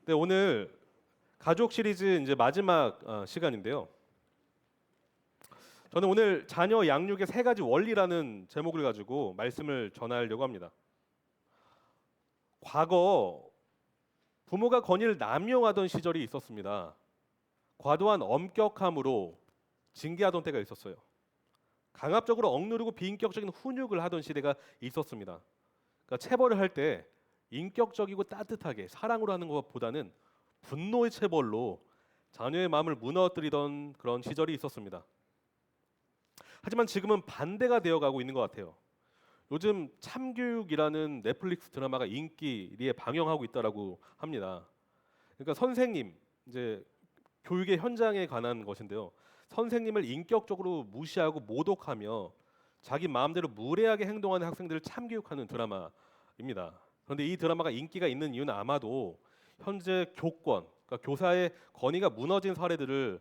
네, 오늘 가족 시리즈 이제 마지막 시간인데요. 저는 오늘 자녀 양육의 세 가지 원리라는 제목을 가지고 말씀을 전하려고 합니다. 과거 부모가 권위를 남용하던 시절이 있었습니다. 과도한 엄격함으로 징계하던 때가 있었어요. 강압적으로 억누르고 비인격적인 훈육을 하던 시대가 있었습니다. 그러니까 체벌을 할 때 인격적이고 따뜻하게 사랑으로 하는 것보다는 분노의 체벌로 자녀의 마음을 무너뜨리던 그런 시절이 있었습니다. 하지만 지금은 반대가 되어가고 있는 것 같아요. 요즘 참교육이라는 넷플릭스 드라마가 인기리에 방영하고 있다라고 합니다. 그러니까 선생님, 이제 교육의 현장에 관한 것인데요. 선생님을 인격적으로 무시하고 모독하며 자기 마음대로 무례하게 행동하는 학생들을 참교육하는 드라마입니다. 그런데 이 드라마가 인기가 있는 이유는 아마도 현재 교권, 그러니까 교사의 권위가 무너진 사례들을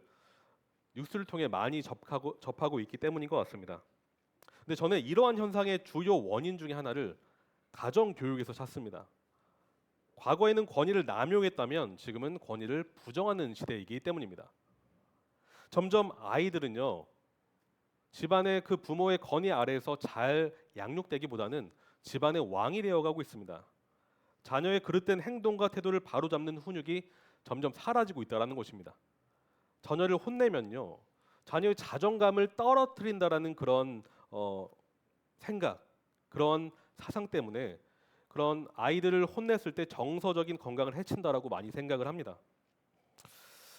뉴스를 통해 많이 접하고 있기 때문인 것 같습니다. 근데 저는 이러한 현상의 주요 원인 중에 하나를 가정 교육에서 찾습니다. 과거에는 권위를 남용했다면 지금은 권위를 부정하는 시대이기 때문입니다. 점점 아이들은요, 집안의 그 부모의 권위 아래에서 잘 양육되기보다는 집안의 왕이 되어가고 있습니다. 자녀의 그릇된 행동과 태도를 바로잡는 훈육이 점점 사라지고 있다는 것입니다. 자녀를 혼내면요, 자녀의 자존감을 떨어뜨린다라는 그런 생각, 그런 사상 때문에 그런 아이들을 혼냈을 때 정서적인 건강을 해친다라고 많이 생각을 합니다.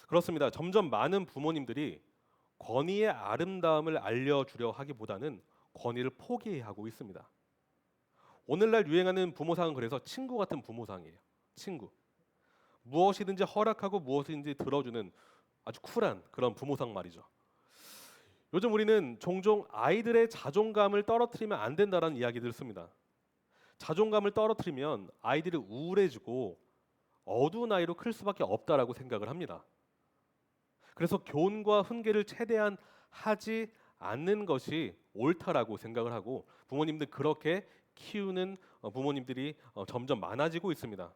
그렇습니다. 점점 많은 부모님들이 권위의 아름다움을 알려주려 하기보다는 권위를 포기하고 있습니다. 오늘날 유행하는 부모상은 그래서 친구 같은 부모상이에요. 친구. 무엇이든지 허락하고 무엇이든지 들어주는 아주 쿨한 그런 부모상 말이죠. 요즘 우리는 종종 아이들의 자존감을 떨어뜨리면 안 된다는 이야기들을 씁니다. 자존감을 떨어뜨리면 아이들이 우울해지고 어두운 아이로 클 수밖에 없다라고 생각을 합니다. 그래서 교훈과 훈계를 최대한 하지 않는 것이 옳다라고 생각을 하고 부모님들 그렇게 키우는 부모님들이 점점 많아지고 있습니다.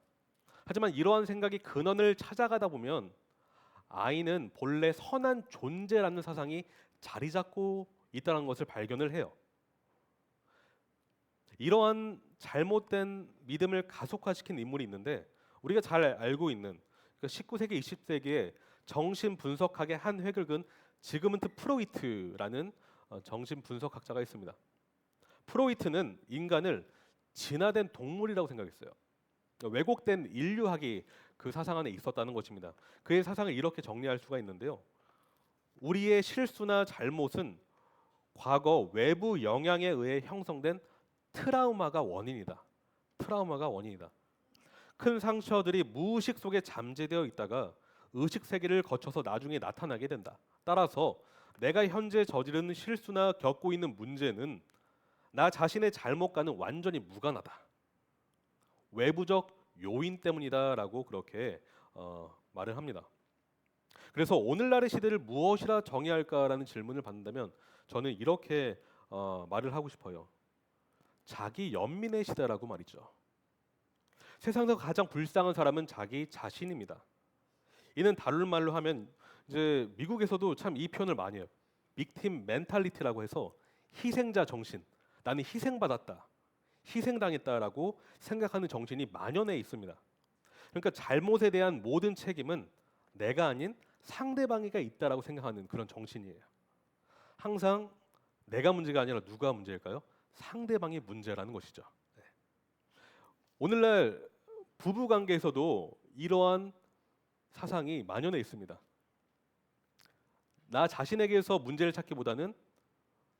하지만 이러한 생각이 근원을 찾아가다 보면 아이는 본래 선한 존재라는 사상이 자리 잡고 있다는 것을 발견을 해요. 이러한 잘못된 믿음을 가속화시킨 인물이 있는데 우리가 잘 알고 있는 19세기, 20세기에 정신 분석학의 한 획을 그은 지그문트 프로이트라는 정신 분석학자가 있습니다. 프로이트는 인간을 진화된 동물이라고 생각했어요. 왜곡된 인류학이 그 사상 안에 있었다는 것입니다. 그의 사상을 이렇게 정리할 수가 있는데요. 우리의 실수나 잘못은 과거 외부 영향에 의해 형성된 트라우마가 원인이다. 트라우마가 원인이다. 큰 상처들이 무의식 속에 잠재되어 있다가 의식 세계를 거쳐서 나중에 나타나게 된다. 따라서 내가 현재 저지르는 실수나 겪고 있는 문제는 나 자신의 잘못과는 완전히 무관하다. 외부적 요인 때문이다라고 그렇게 말을 합니다. 그래서 오늘날의 시대를 무엇이라 정의할까라는 질문을 받는다면 저는 이렇게 말을 하고 싶어요. 자기 연민의 시대라고 말이죠. 세상에서 가장 불쌍한 사람은 자기 자신입니다. 이는 다룰 말로 하면 이제 미국에서도 참 이 표현을 많이 해요. 빅팀 멘탈리티라고 해서 희생자 정신. 나는 희생받았다. 희생당했다라고 생각하는 정신이 만연해 있습니다. 그러니까 잘못에 대한 모든 책임은 내가 아닌 상대방이가 있다라고 생각하는 그런 정신이에요. 항상 내가 문제가 아니라 누가 문제일까요? 상대방이 문제라는 것이죠. 네. 오늘날 부부 관계에서도 이러한 사상이 만연해 있습니다. 나 자신에게서 문제를 찾기보다는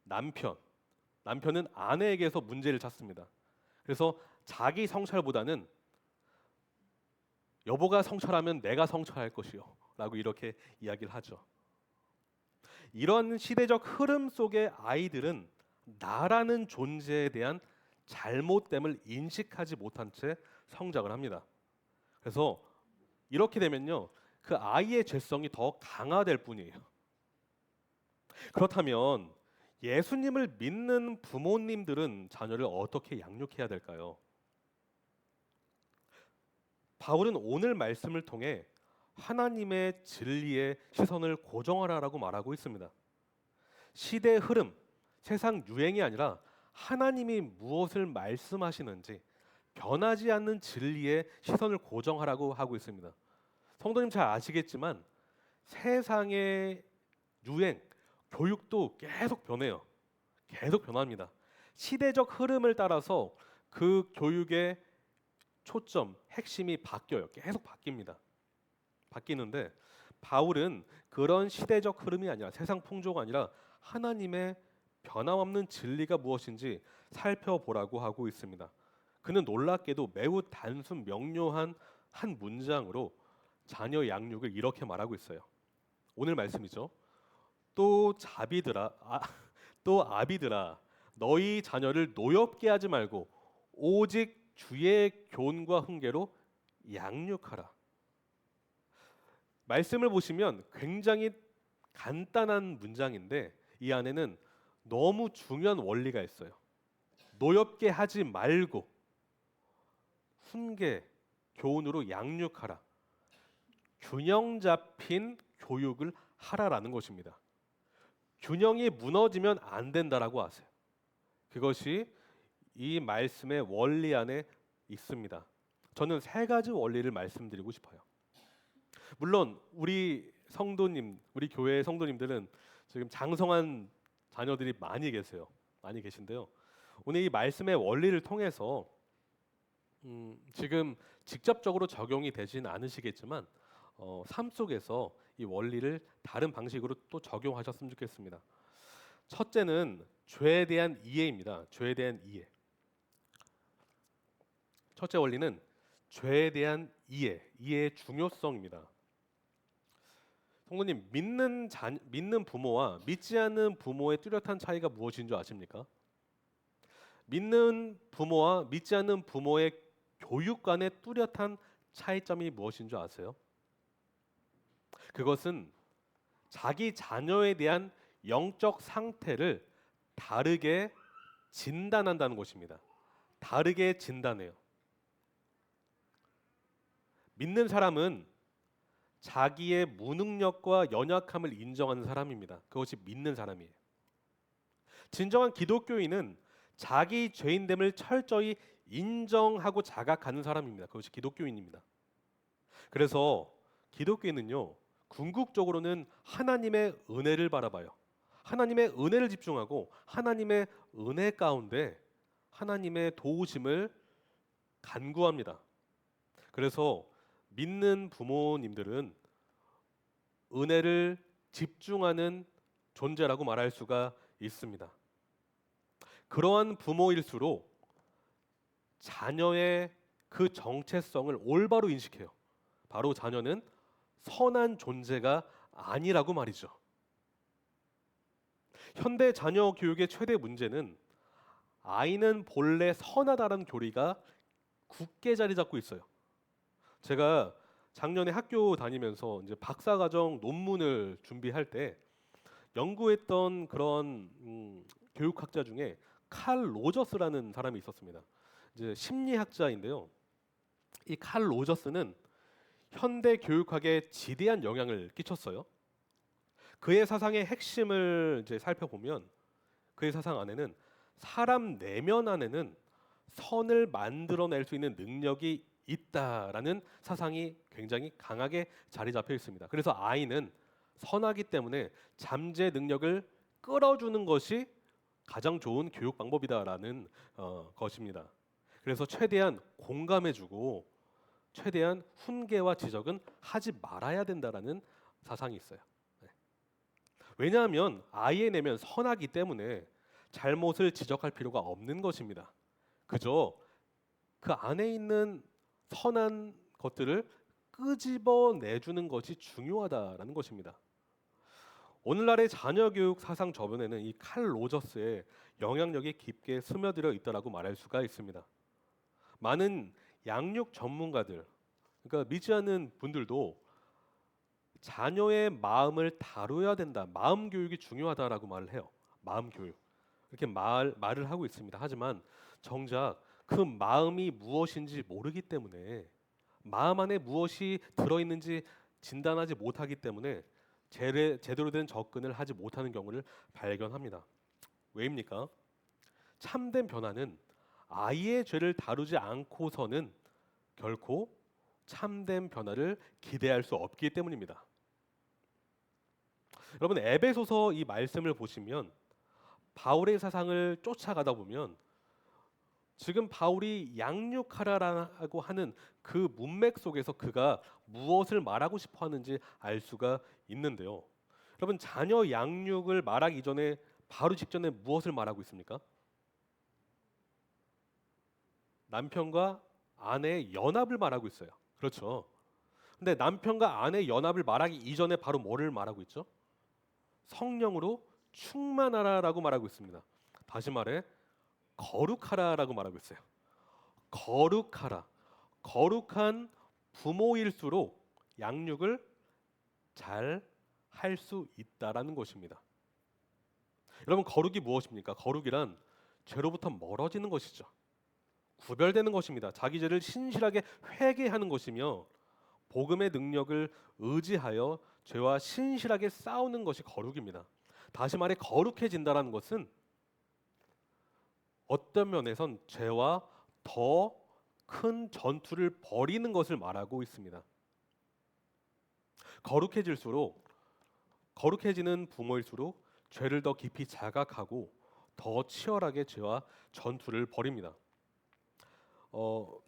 남편은 아내에게서 문제를 찾습니다. 그래서 자기 성찰보다는 여보가 성찰하면 내가 성찰할 것이요 라고 이렇게 이야기를 하죠. 이런 시대적 흐름 속의 아이들은 나라는 존재에 대한 잘못됨을 인식하지 못한 채 성장을 합니다. 그래서 이렇게 되면요, 그 아이의 죄성이 더 강화될 뿐이에요. 그렇다면 예수님을 믿는 부모님들은 자녀를 어떻게 양육해야 될까요? 바울은 오늘 말씀을 통해 하나님의 진리에 시선을 고정하라라고 말하고 있습니다. 시대의 흐름, 세상 유행이 아니라 하나님이 무엇을 말씀하시는지 변하지 않는 진리에 시선을 고정하라고 하고 있습니다. 성도님 잘 아시겠지만 세상의 유행, 교육도 계속 변해요. 계속 변합니다. 시대적 흐름을 따라서 그 교육의 초점, 핵심이 바뀌어요. 계속 바뀝니다. 바뀌는데 바울은 그런 시대적 흐름이 아니라 세상 풍조가 아니라 하나님의 변함없는 진리가 무엇인지 살펴보라고 하고 있습니다. 그는 놀랍게도 매우 단순 명료한 한 문장으로 자녀 양육을 이렇게 말하고 있어요. 오늘 말씀이죠. 또 아비들아 너희 자녀를 노엽게 하지 말고 오직 주의 교훈과 훈계로 양육하라. 말씀을 보시면 굉장히 간단한 문장인데 이 안에는 너무 중요한 원리가 있어요. 노엽게 하지 말고 훈계, 교훈으로 양육하라. 균형 잡힌 교육을 하라라는 것입니다. 균형이 무너지면 안 된다라고 하세요. 그것이 이 말씀의 원리 안에 있습니다. 저는 세 가지 원리를 말씀드리고 싶어요. 물론 우리 성도님, 우리 교회 성도님들은 지금 장성한 자녀들이 많이 계세요. 많이 계신데요. 오늘 이 말씀의 원리를 통해서 지금 직접적으로 적용이 되진 않으시겠지만 삶 속에서 이 원리를 다른 방식으로 또 적용하셨으면 좋겠습니다. 첫째는 죄에 대한 이해입니다. 죄에 대한 이해. 첫째 원리는 죄에 대한 이해의 중요성입니다. 성도님, 믿는 부모와 믿지 않는 부모의 뚜렷한 차이가 무엇인 줄 아십니까? 믿는 부모와 믿지 않는 부모의 교육 간의 뚜렷한 차이점이 무엇인 줄 아세요? 그것은 자기 자녀에 대한 영적 상태를 다르게 진단한다는 것입니다. 다르게 진단해요. 믿는 사람은 자기의 무능력과 연약함을 인정하는 사람입니다. 그것이 믿는 사람이에요. 진정한 기독교인은 자기 죄인됨을 철저히 인정하고 자각하는 사람입니다. 그것이 기독교인입니다. 그래서 기독교인은요, 궁극적으로는 하나님의 은혜를 바라봐요. 하나님의 은혜를 집중하고 하나님의 은혜 가운데 하나님의 도우심을 간구합니다. 그래서 믿는 부모님들은 은혜를 집중하는 존재라고 말할 수가 있습니다. 그러한 부모일수록 자녀의 그 정체성을 올바로 인식해요. 바로 자녀는 선한 존재가 아니라고 말이죠. 현대 자녀 교육의 최대 문제는 아이는 본래 선하다는 교리가 굳게 자리 잡고 있어요. 제가 작년에 학교 다니면서 이제 박사과정 논문을 준비할 때 연구했던 그런 교육학자 중에 칼 로저스라는 사람이 있었습니다. 이제 심리학자인데요. 이 칼 로저스는 현대 교육학에 지대한 영향을 끼쳤어요. 그의 사상의 핵심을 이제 살펴보면 그의 사상 안에는 사람 내면 안에는 선을 만들어낼 수 있는 능력이 있다라는 사상이 굉장히 강하게 자리 잡혀 있습니다. 그래서 아이는 선하기 때문에 잠재 능력을 끌어주는 것이 가장 좋은 교육 방법이다라는 것입니다. 그래서 최대한 공감해주고 최대한 훈계와 지적은 하지 말아야 된다라는 사상이 있어요. 네. 왜냐하면 아이의 내면 선하기 때문에 잘못을 지적할 필요가 없는 것입니다. 그저 그 안에 있는 선한 것들을 끄집어내주는 것이 중요하다라는 것입니다. 오늘날의 자녀교육 사상 저변에는 이 칼 로저스의 영향력이 깊게 스며들어 있다라고 말할 수가 있습니다. 많은 양육 전문가들, 그러니까 믿지 않는 분들도 자녀의 마음을 다뤄야 된다, 마음 교육이 중요하다라고 말을 해요. 마음 교육 이렇게 말을 하고 있습니다. 하지만 정작 그 마음이 무엇인지 모르기 때문에 마음 안에 무엇이 들어있는지 진단하지 못하기 때문에 제대로 된 접근을 하지 못하는 경우를 발견합니다. 왜입니까? 참된 변화는 아이의 죄를 다루지 않고서는 결코 참된 변화를 기대할 수 없기 때문입니다. 여러분, 에베소서 이 말씀을 보시면 바울의 사상을 쫓아가다 보면 지금 바울이 양육하라라고 하는 그 문맥 속에서 그가 무엇을 말하고 싶어 하는지 알 수가 있는데요. 여러분, 자녀 양육을 말하기 전에 바로 직전에 무엇을 말하고 있습니까? 남편과 아내의 연합을 말하고 있어요. 그렇죠. 근데 남편과 아내의 연합을 말하기 이전에 바로 뭐를 말하고 있죠? 성령으로 충만하라라고 말하고 있습니다. 다시 말해 거룩하라라고 말하고 있어요. 거룩하라. 거룩한 부모일수록 양육을 잘 할 수 있다라는 것입니다. 여러분, 거룩이 무엇입니까? 거룩이란 죄로부터 멀어지는 것이죠. 구별되는 것입니다. 자기 죄를 신실하게 회개하는 것이며 복음의 능력을 의지하여 죄와 신실하게 싸우는 것이 거룩입니다. 다시 말해 거룩해진다는 것은 어떤 면에선 죄와 더 큰 전투를 벌이는 것을 말하고 있습니다. 거룩해지는 부모일수록 죄를 더 깊이 자각하고 더 치열하게 죄와 전투를 벌입니다.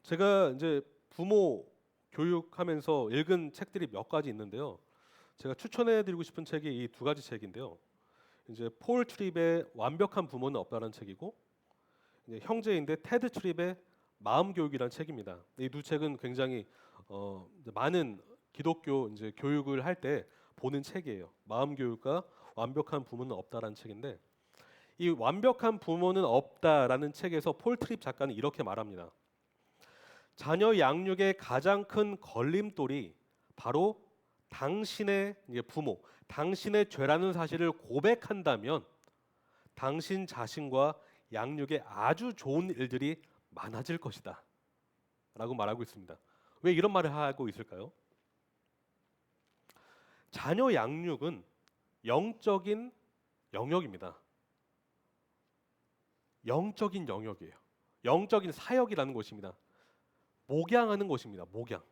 제가 이제 부모 교육하면서 읽은 책들이 몇 가지 있는데요. 제가 추천해드리고 싶은 책이 이 두 가지 책인데요. 이제 폴 트립의 완벽한 부모는 없다는 책이고, 이제 형제인데 테드 트립의 마음 교육이라는 책입니다. 이 두 책은 굉장히 이제 많은 기독교 이제 교육을 할 때 보는 책이에요. 마음 교육과 완벽한 부모는 없다라는 책인데, 이 완벽한 부모는 없다라는 책에서 폴 트립 작가는 이렇게 말합니다. 자녀 양육의 가장 큰 걸림돌이 바로 당신의 부모, 당신의 죄라는 사실을 고백한다면 당신 자신과 양육에 아주 좋은 일들이 많아질 것이다 라고 말하고 있습니다. 왜 이런 말을 하고 있을까요? 자녀 양육은 영적인 영역입니다. 영적인 영역이에요. 영적인 사역이라는 것입니다. 목양하는 것입니다. 목양.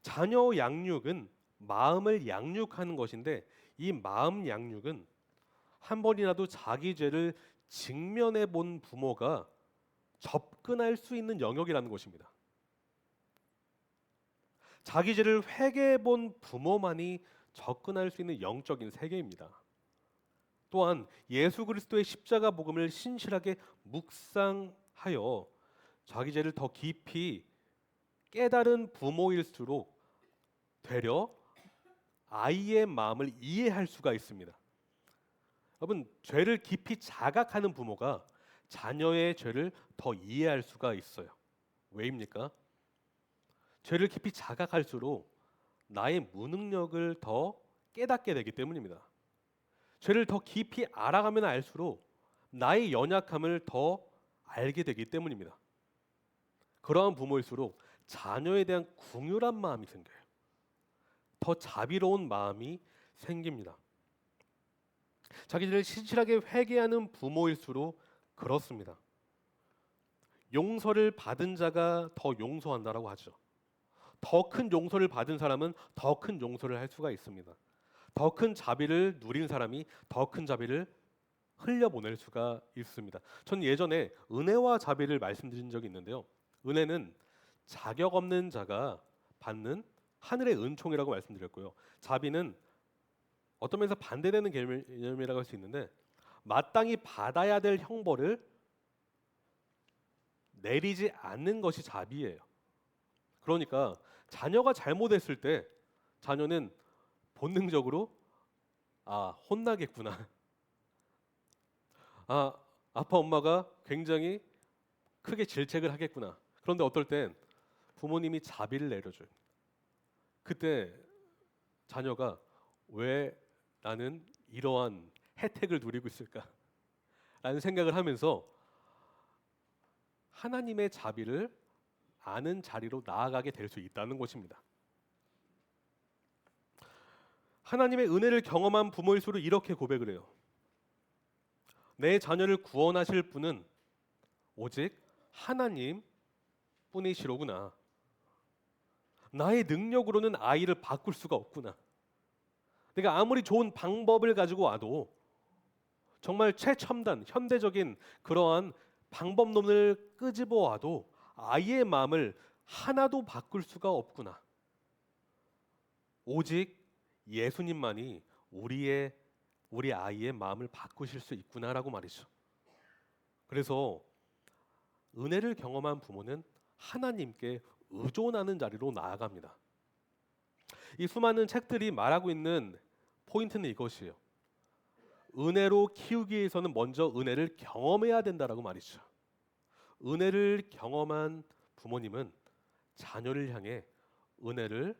자녀 양육은 마음을 양육하는 것인데, 이 마음 양육은 한 번이라도 자기 죄를 직면해 본 부모가 접근할 수 있는 영역이라는 것입니다. 자기 죄를 회개해 본 부모만이 접근할 수 있는 영적인 세계입니다. 또한 예수 그리스도의 십자가 복음을 신실하게 묵상하여 자기 죄를 더 깊이 깨달은 부모일수록 되려 아이의 마음을 이해할 수가 있습니다. 여러분, 죄를 깊이 자각하는 부모가 자녀의 죄를 더 이해할 수가 있어요. 왜입니까? 죄를 깊이 자각할수록 나의 무능력을 더 깨닫게 되기 때문입니다. 죄를 더 깊이 알아가면 알수록 나의 연약함을 더 알게 되기 때문입니다. 그러한 부모일수록 자녀에 대한 긍휼한 마음이 생겨요. 더 자비로운 마음이 생깁니다. 자기들을 신실하게 회개하는 부모일수록 그렇습니다. 용서를 받은 자가 더 용서한다라고 하죠. 더 큰 용서를 받은 사람은 더 큰 용서를 할 수가 있습니다. 더 큰 자비를 누린 사람이 더 큰 자비를 흘려보낼 수가 있습니다. 전 예전에 은혜와 자비를 말씀드린 적이 있는데요. 은혜는 자격 없는 자가 받는 하늘의 은총이라고 말씀드렸고요. 자비는 어떤 면에서 반대되는 개념이라고 할 수 있는데, 마땅히 받아야 될 형벌을 내리지 않는 것이 자비예요. 그러니까 자녀가 잘못했을 때 자녀는 본능적으로 혼나겠구나. 아빠 엄마가 굉장히 크게 질책을 하겠구나. 그런데 어떨 땐 부모님이 자비를 내려줘요. 그때 자녀가 왜 나는 이러한 혜택을 누리고 있을까? 라는 생각을 하면서 하나님의 자비를 않은 자리로 나아가게 될 수 있다는 것입니다. 하나님의 은혜를 경험한 부모일수록 이렇게 고백을 해요. 내 자녀를 구원하실 분은 오직 하나님 뿐이시로구나. 나의 능력으로는 아이를 바꿀 수가 없구나. 내가 아무리 좋은 방법을 가지고 와도 정말 최첨단 현대적인 그러한 방법론을 끄집어 와도 아이의 마음을 하나도 바꿀 수가 없구나. 오직 예수님만이 우리 아이의 마음을 바꾸실 수 있구나라고 말이죠. 그래서 은혜를 경험한 부모는 하나님께 의존하는 자리로 나아갑니다. 이 수많은 책들이 말하고 있는 포인트는 이것이에요. 은혜로 키우기 위해서는 먼저 은혜를 경험해야 된다라고 말이죠. 은혜를 경험한 부모님은 자녀를 향해 은혜를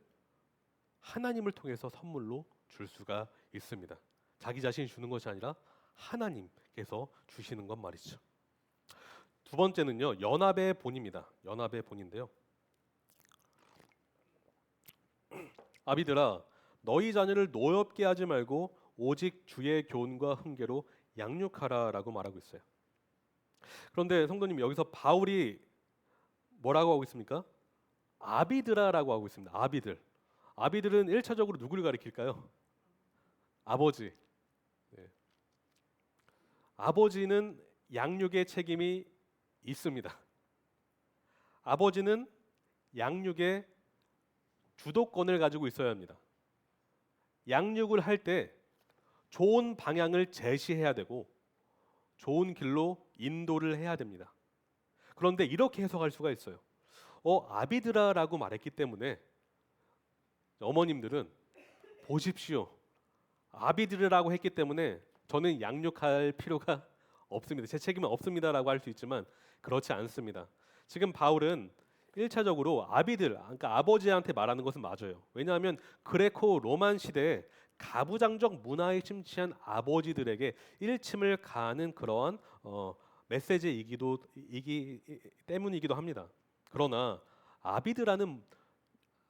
하나님을 통해서 선물로 줄 수가 있습니다. 자기 자신이 주는 것이 아니라 하나님께서 주시는 것 말이죠. 두 번째는요, 연합의 본입니다. 연합의 본인데요. 아비들아, 너희 자녀를 노엽게 하지 말고 오직 주의 교훈과 훈계로 양육하라라고 말하고 있어요. 그런데 성도님, 여기서 바울이 뭐라고 하고 있습니까? 아비들아라고 하고 있습니다. 아비들. 아비들은 1차적으로 누구를 가리킬까요? 아버지. 네. 아버지는 양육의 책임이 있습니다. 아버지는 양육의 주도권을 가지고 있어야 합니다. 양육을 할 때 좋은 방향을 제시해야 되고 좋은 길로 인도를 해야 됩니다. 그런데 이렇게 해석할 수가 있어요. 아비드라라고 말했기 때문에 어머님들은 보십시오. 아비드라고 했기 때문에 저는 양육할 필요가 없습니다. 제 책임은 없습니다라고 할 수 있지만 그렇지 않습니다. 지금 바울은 1차적으로 아비들, 그러니까 아버지한테 말하는 것은 맞아요. 왜냐하면 그레코 로만 시대에 가부장적 문화에 심취한 아버지들에게 일침을 가하는 그러한 메시지이기 때문이기도 합니다. 그러나 아비드라는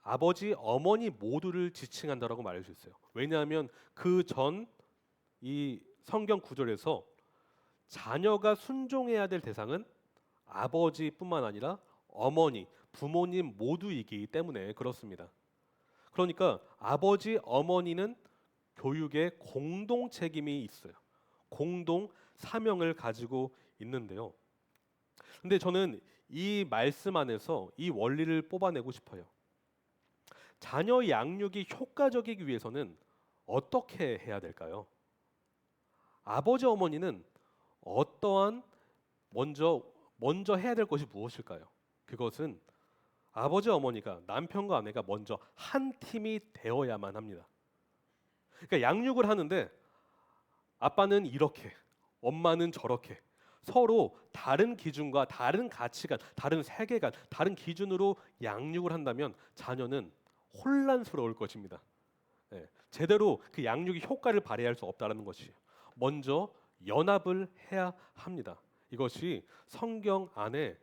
아버지, 어머니 모두를 지칭한다라고 말할 수 있어요. 왜냐하면 그 전 이 성경 구절에서 자녀가 순종해야 될 대상은 아버지뿐만 아니라 어머니, 부모님 모두이기 때문에 그렇습니다. 그러니까 아버지, 어머니는 교육에 공동 책임이 있어요. 공동 사명을 가지고 있는데요. 근데 저는 이 말씀 안에서 이 원리를 뽑아내고 싶어요. 자녀 양육이 효과적이기 위해서는 어떻게 해야 될까요? 아버지, 어머니는 어떠한 먼저 해야 될 것이 무엇일까요? 그것은 아버지, 어머니가 남편과 아내가 먼저 한 팀이 되어야만 합니다. 그러니까 양육을 하는데 아빠는 이렇게, 엄마는 저렇게 서로 다른 기준과 다른 가치관, 다른 세계관, 다른 기준으로 양육을 한다면 자녀는 혼란스러울 것입니다. 네, 제대로 그 양육이 효과를 발휘할 수 없다는 것이에요. 먼저 연합을 해야 합니다. 이것이 성경 안에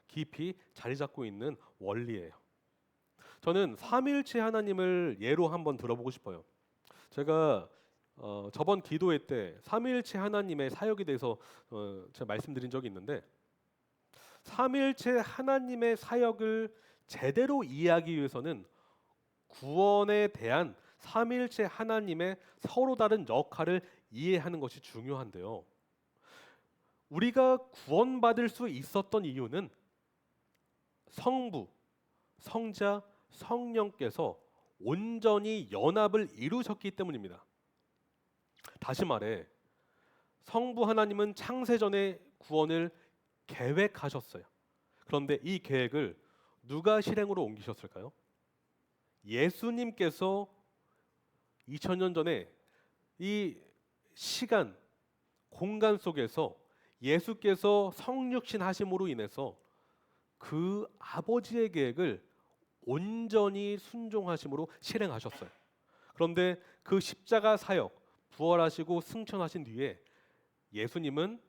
깊이 자리 잡고 있는 원리예요. 저는 삼위일체 하나님을 예로 한번 들어보고 싶어요. 제가 저번 기도회 때 삼위일체 하나님의 사역에 대해서 제가 말씀드린 적이 있는데 삼위일체 하나님의 사역을 제대로 이해하기 위해서는 구원에 대한 삼위일체 하나님의 서로 다른 역할을 이해하는 것이 중요한데요. 우리가 구원받을 수 있었던 이유는 성부, 성자, 성령께서 온전히 연합을 이루셨기 때문입니다. 다시 말해 성부 하나님은 창세전에 구원을 계획하셨어요. 그런데 이 계획을 누가 실행으로 옮기셨을까요? 예수님께서 2000년 전에 이 시간, 공간 속에서 예수께서 성육신 하심으로 인해서 그 아버지의 계획을 온전히 순종하심으로 실행하셨어요. 그런데 그 십자가 사역, 부활하시고 승천하신 뒤에 예수님은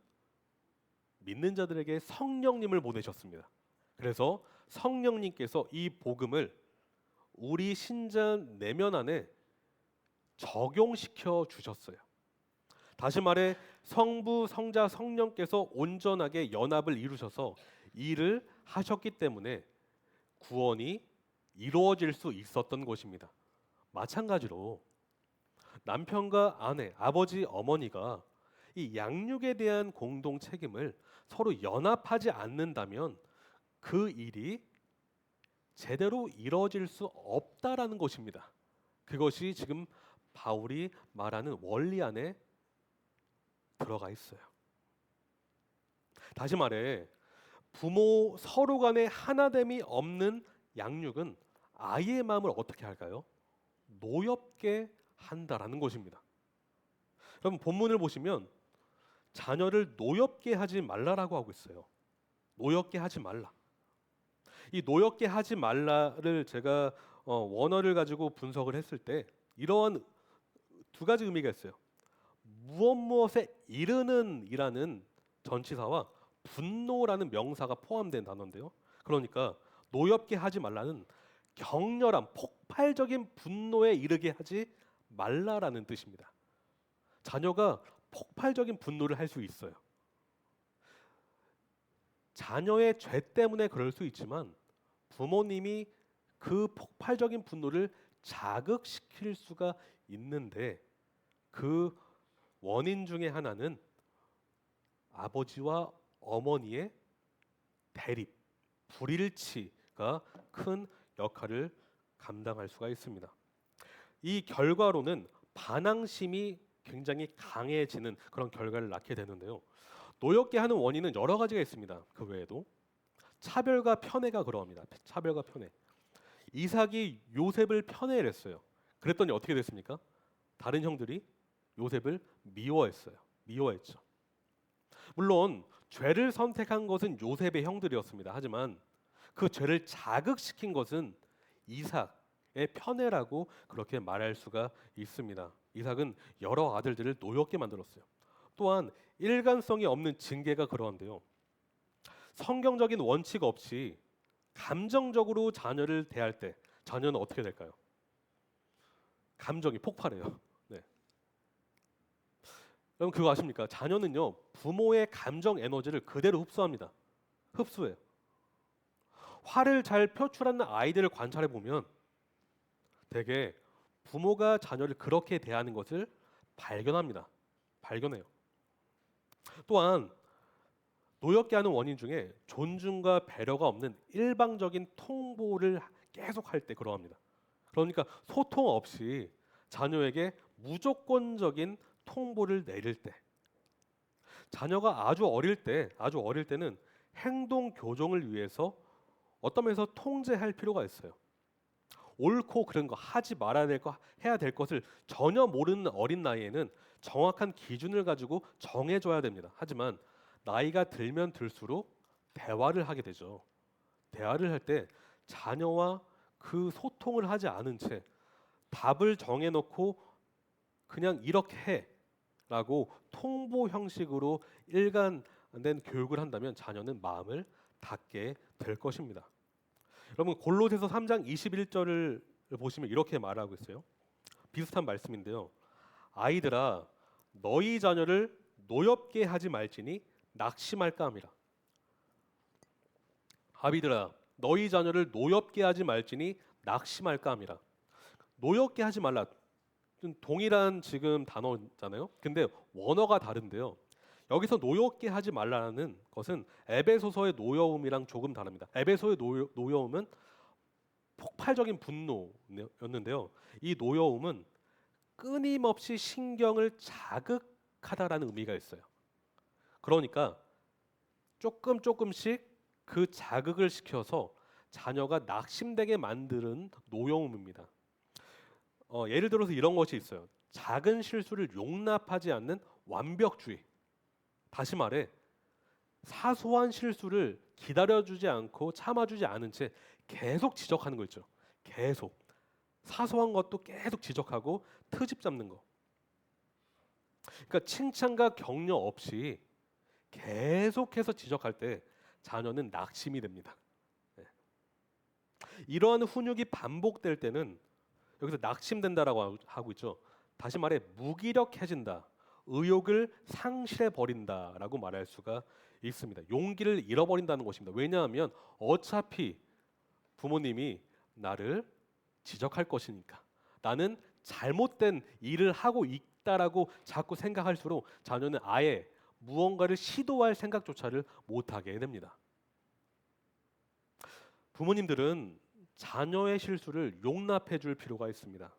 믿는 자들에게 성령님을 보내셨습니다. 그래서 성령님께서 이 복음을 우리 신전 내면 안에 적용시켜 주셨어요. 다시 말해 성부, 성자, 성령께서 온전하게 연합을 이루셔서 일을 하셨기 때문에 구원이 이루어질 수 있었던 것입니다. 마찬가지로 남편과 아내, 아버지, 어머니가 이 양육에 대한 공동 책임을 서로 연합하지 않는다면 그 일이 제대로 이루어질 수 없다라는 것입니다. 그것이 지금 바울이 말하는 원리 안에 들어가 있어요. 다시 말해 부모 서로 간에 하나됨이 없는 양육은 아이의 마음을 어떻게 할까요? 노엽게 한다라는 것입니다. 여러분 본문을 보시면 자녀를 노엽게 하지 말라라고 하고 있어요. 노엽게 하지 말라. 이 노엽게 하지 말라를 제가 원어를 가지고 분석을 했을 때 이러한 두 가지 의미가 있어요. 무엇에 이르는 이라는 전치사와 분노라는 명사가 포함된 단어인데요. 그러니까 노엽게 하지 말라는 격렬한 폭발적인 분노에 이르게 하지 말라라는 뜻입니다. 자녀가 폭발적인 분노를 할 수 있어요. 자녀의 죄 때문에 그럴 수 있지만 부모님이 그 폭발적인 분노를 자극시킬 수가 있는데 그 원인 중에 하나는 아버지와 어머니의 대립, 불일치가 큰 역할을 감당할 수가 있습니다. 이 결과로는 반항심이 굉장히 강해지는 그런 결과를 낳게 되는데요. 노엽게 하는 원인은 여러 가지가 있습니다. 그 외에도 차별과 편애가 그러합니다. 차별과 편애. 이삭이 요셉을 편애를 했어요. 그랬더니 어떻게 됐습니까? 다른 형들이 요셉을 미워했어요. 미워했죠. 물론 죄를 선택한 것은 요셉의 형들이었습니다. 하지만 그 죄를 자극시킨 것은 이삭의 편애라고 그렇게 말할 수가 있습니다. 이삭은 여러 아들들을 노엽게 만들었어요. 또한 일관성이 없는 징계가 그러한데요. 성경적인 원칙 없이 감정적으로 자녀를 대할 때 자녀는 어떻게 될까요? 감정이 폭발해요. 네. 여러분 그거 아십니까? 자녀는요 부모의 감정 에너지를 그대로 흡수합니다. 흡수해요. 화를 잘 표출하는 아이들을 관찰해 보면 대개 부모가 자녀를 그렇게 대하는 것을 발견합니다. 발견해요. 또한 노엽게 하는 원인 중에 존중과 배려가 없는 일방적인 통보를 계속 할 때 그러합니다. 그러니까 소통 없이 자녀에게 무조건적인 통보를 내릴 때, 자녀가 아주 어릴 때는 행동 교정을 위해서 어떤 면에서 통제할 필요가 있어요. 옳고 그른 거 하지 말아야 될 거 해야 될 것을 전혀 모르는 어린 나이에는 정확한 기준을 가지고 정해줘야 됩니다. 하지만 나이가 들면 들수록 대화를 하게 되죠. 대화를 할 때 자녀와 그 소통을 하지 않은 채 답을 정해놓고 그냥 이렇게 해라고 통보 형식으로 일관된 교육을 한다면 자녀는 마음을 닫게 될 것입니다. 여러분 골로새서 3장 21절을 보시면 이렇게 말하고 있어요. 비슷한 말씀인데요. 아이들아 너희 자녀를 노엽게 하지 말지니 낙심할까 함이라. 아비들아 너희 자녀를 노엽게 하지 말지니 낙심할까 함이라. 노엽게 하지 말라. 동일한 지금 단어잖아요. 근데 원어가 다른데요. 여기서 노엽게 하지 말라는 것은 에베소서의 노여움이랑 조금 다릅니다. 에베소의 노여움은 폭발적인 분노였는데요. 이 노여움은 끊임없이 신경을 자극하다라는 의미가 있어요. 그러니까 조금씩 그 자극을 시켜서 자녀가 낙심되게 만드는 노여움입니다. 예를 들어서 이런 것이 있어요. 작은 실수를 용납하지 않는 완벽주의. 다시 말해 사소한 실수를 기다려주지 않고 참아주지 않은 채 계속 지적하는 거 있죠. 계속 사소한 것도 계속 지적하고 트집 잡는 거. 그러니까 칭찬과 격려 없이 계속해서 지적할 때 자녀는 낙심이 됩니다. 네. 이러한 훈육이 반복될 때는 여기서 낙심된다라고 하고 있죠. 다시 말해 무기력해진다. 의욕을 상실해 버린다라고 말할 수가 있습니다. 용기를 잃어버린다는 것입니다. 왜냐하면 어차피 부모님이 나를 지적할 것이니까. 나는 잘못된 일을 하고 있다라고 자꾸 생각할수록 자녀는 아예 무언가를 시도할 생각조차를 못하게 됩니다. 부모님들은 자녀의 실수를 용납해 줄 필요가 있습니다.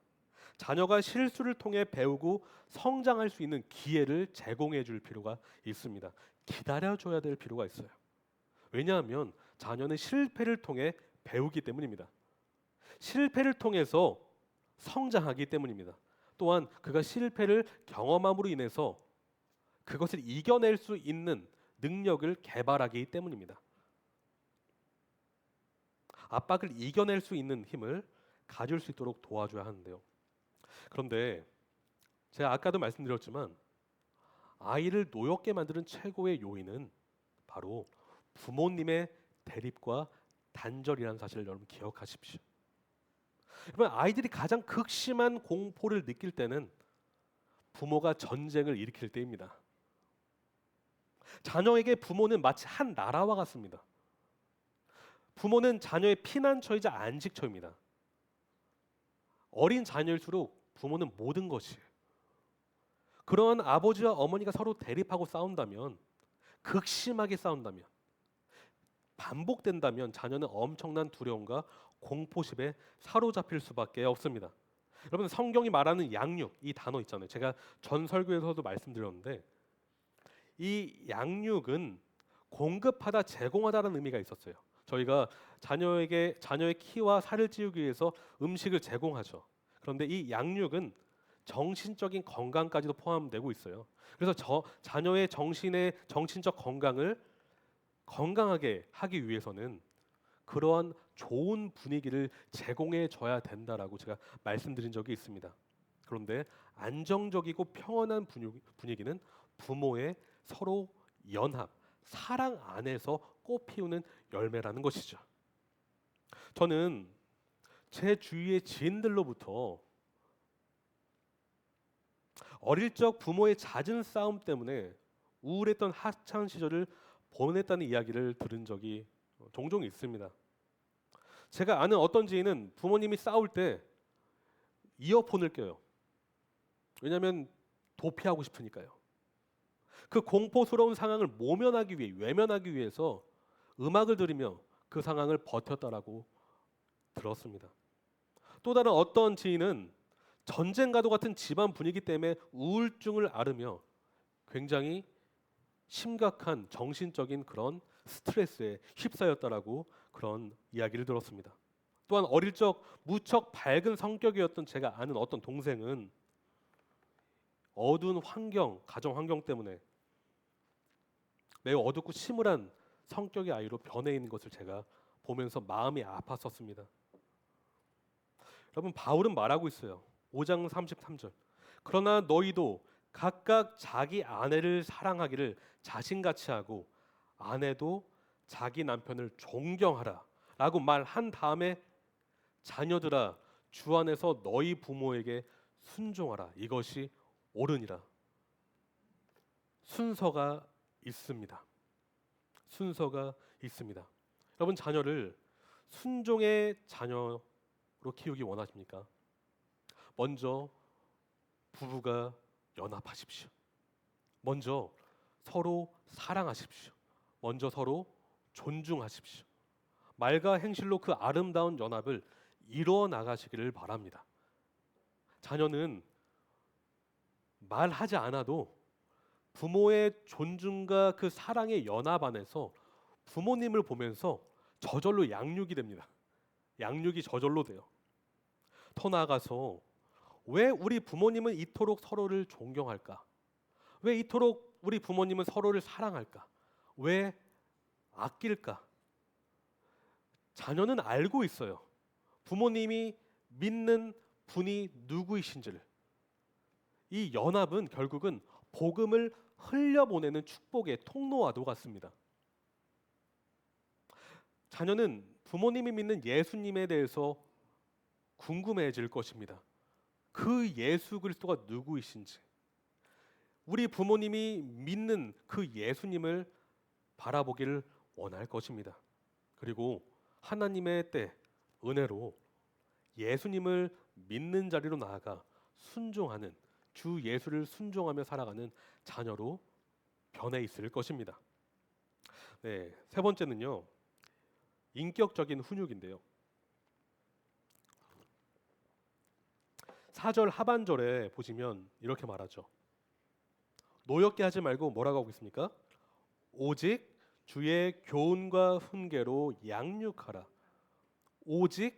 자녀가 실수를 통해 배우고 성장할 수 있는 기회를 제공해 줄 필요가 있습니다. 기다려 줘야 될 필요가 있어요. 왜냐하면 자녀는 실패를 통해 배우기 때문입니다. 실패를 통해서 성장하기 때문입니다. 또한 그가 실패를 경험함으로 인해서 그것을 이겨낼 수 있는 능력을 개발하기 때문입니다. 압박을 이겨낼 수 있는 힘을 가질 수 있도록 도와줘야 하는데요. 그런데 제가 아까도 말씀드렸지만 아이를 노엽게 만드는 최고의 요인은 바로 부모님의 대립과 단절이라는 사실을 여러분 기억하십시오. 여러분 아이들이 가장 극심한 공포를 느낄 때는 부모가 전쟁을 일으킬 때입니다. 자녀에게 부모는 마치 한 나라와 같습니다. 부모는 자녀의 피난처이자 안식처입니다. 어린 자녀일수록 부모는 모든 것이에요. 그러한 아버지와 어머니가 서로 대립하고 싸운다면, 극심하게 싸운다면, 반복된다면 자녀는 엄청난 두려움과 공포심에 사로잡힐 수밖에 없습니다. 여러분 성경이 말하는 양육 이 단어 있잖아요. 제가 전 설교에서도 말씀드렸는데 이 양육은 공급하다 제공하다라는 의미가 있었어요. 저희가 자녀의 키와 살을 찌우기 위해서 음식을 제공하죠. 그런데 이 양육은 정신적인 건강까지도 포함되고 있어요. 그래서 자녀의 정신적 건강을 건강하게 하기 위해서는 그러한 좋은 분위기를 제공해 줘야 된다라고 제가 말씀드린 적이 있습니다. 그런데 안정적이고 평온한 분위기는 부모의 서로 연합, 사랑 안에서 꽃피우는 열매라는 것이죠. 저는 제 주위의 지인들로부터 어릴 적 부모의 잦은 싸움 때문에 우울했던 학창 시절을 보냈다는 이야기를 들은 적이 종종 있습니다. 제가 아는 어떤 지인은 부모님이 싸울 때 이어폰을 껴요. 왜냐하면 도피하고 싶으니까요. 그 공포스러운 상황을 외면하기 위해서 음악을 들으며 그 상황을 버텼다라고 들었습니다. 또 다른 어떤 지인은 전쟁과도 같은 집안 분위기 때문에 우울증을 앓으며 굉장히 심각한 정신적인 그런 스트레스에 휩싸였다라고 그런 이야기를 들었습니다. 또한 어릴 적 무척 밝은 성격이었던 제가 아는 어떤 동생은 어두운 가정 환경 때문에 매우 어둡고 침울한 성격의 아이로 변해 있는 것을 제가 보면서 마음이 아팠었습니다. 여러분 바울은 말하고 있어요. 5장 33절. 그러나 너희도 각각 자기 아내를 사랑하기를 자신같이 하고 아내도 자기 남편을 존경하라 라고 말한 다음에 자녀들아 주 안에서 너희 부모에게 순종하라. 이것이 옳으니라. 순서가 있습니다. 순서가 있습니다. 여러분 자녀를 순종의 자녀로 키우기 원하십니까? 먼저 부부가 연합하십시오. 먼저 서로 사랑하십시오. 먼저 서로 존중하십시오. 말과 행실로 그 아름다운 연합을 이루어 나가시기를 바랍니다. 자녀는 말하지 않아도 부모의 존중과 그 사랑의 연합 안에서 부모님을 보면서 저절로 양육이 됩니다. 양육이 저절로 돼요. 더 나아가서 왜 우리 부모님은 이토록 서로를 존경할까? 왜 이토록 우리 부모님은 서로를 사랑할까? 왜 아낄까? 자녀는 알고 있어요. 부모님이 믿는 분이 누구이신지를. 이 연합은 결국은 복음을 흘려보내는 축복의 통로와도 같습니다. 자녀는 부모님이 믿는 예수님에 대해서 궁금해질 것입니다. 그 예수 그리스도가 누구이신지, 우리 부모님이 믿는 그 예수님을 바라보기를 원할 것입니다. 그리고 하나님의 때, 은혜로 예수님을 믿는 자리로 나아가 순종하는, 주 예수를 순종하며 살아가는 자녀로 변해 있을 것입니다. 네, 세 번째는요, 인격적인 훈육인데요. 4절 하반절에 보시면 이렇게 말하죠. 노엽게 하지 말고 뭐라고 하고 있습니까? 오직 주의 교훈과 훈계로 양육하라. 오직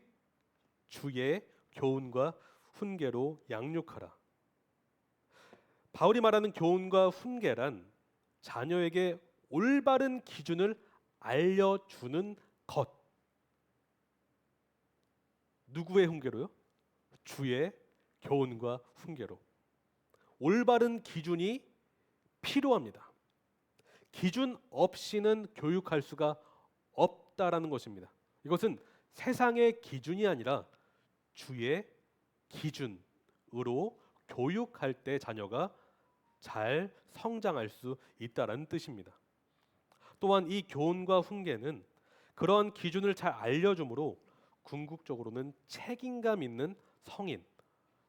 주의 교훈과 훈계로 양육하라. 바울이 말하는 교훈과 훈계란 자녀에게 올바른 기준을 알려주는 것. 누구의 훈계로요? 주의 교훈과 훈계로. 올바른 기준이 필요합니다. 기준 없이는 교육할 수가 없다라는 것입니다. 이것은 세상의 기준이 아니라 주의 기준으로 교육할 때 자녀가 잘 성장할 수 있다라는 뜻입니다. 또한 이 교훈과 훈계는 그러한 기준을 잘 알려주므로 궁극적으로는 책임감 있는 성인,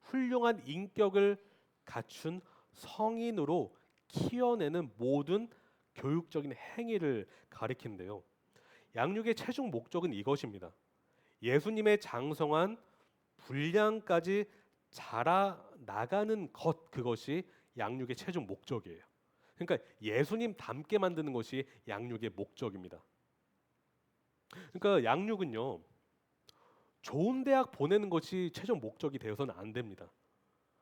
훌륭한 인격을 갖춘 성인으로 키워내는 모든 교육적인 행위를 가리키는데요. 양육의 최종 목적은 이것입니다. 예수님의 장성한 분량까지 자라나가는 것, 그것이 양육의 최종 목적이에요. 그러니까 예수님 닮게 만드는 것이 양육의 목적입니다. 그러니까 양육은요, 좋은 대학 보내는 것이 최종 목적이 되어서는 안 됩니다.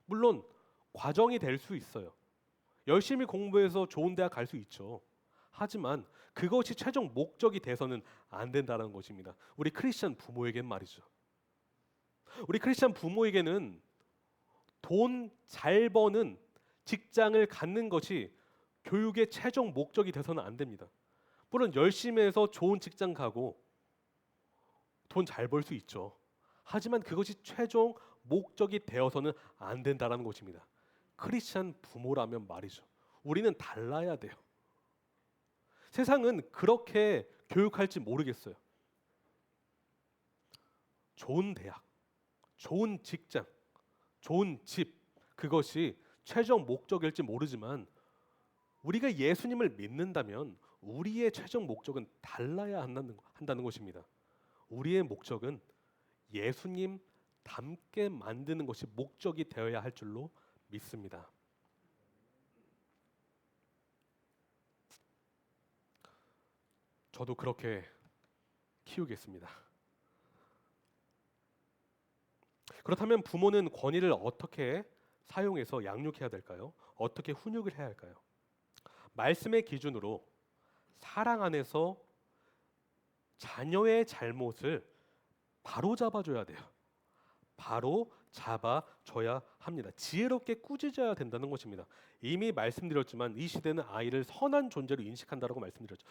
물론 과정이 될 수 있어요. 열심히 공부해서 좋은 대학 갈 수 있죠. 하지만 그것이 최종 목적이 돼서는 안 된다는 것입니다. 우리 크리스천 부모에겐 말이죠. 우리 크리스천 부모에게는 돈 잘 버는 직장을 갖는 것이 교육의 최종 목적이 돼서는 안 됩니다. 물론 열심히 해서 좋은 직장 가고 돈 잘 벌 수 있죠. 하지만 그것이 최종 목적이 되어서는 안 된다는 것입니다. 크리스천 부모라면 말이죠. 우리는 달라야 돼요. 세상은 그렇게 교육할지 모르겠어요. 좋은 대학, 좋은 직장, 좋은 집, 그것이 최종 목적일지 모르지만 우리가 예수님을 믿는다면 우리의 최종 목적은 달라야 한다는 것입니다. 우리의 목적은 예수님 닮게 만드는 것이 목적이 되어야 할 줄로 믿습니다. 저도 그렇게 키우겠습니다. 그렇다면 부모는 권위를 어떻게 사용해서 양육해야 될까요? 어떻게 훈육을 해야 할까요? 말씀의 기준으로 사랑 안에서 자녀의 잘못을 바로 잡아줘야 돼요. 바로 잡아줘야 합니다. 지혜롭게 꾸짖어야 된다는 것입니다. 이미 말씀드렸지만 이 시대는 아이를 선한 존재로 인식한다고 말씀드렸죠.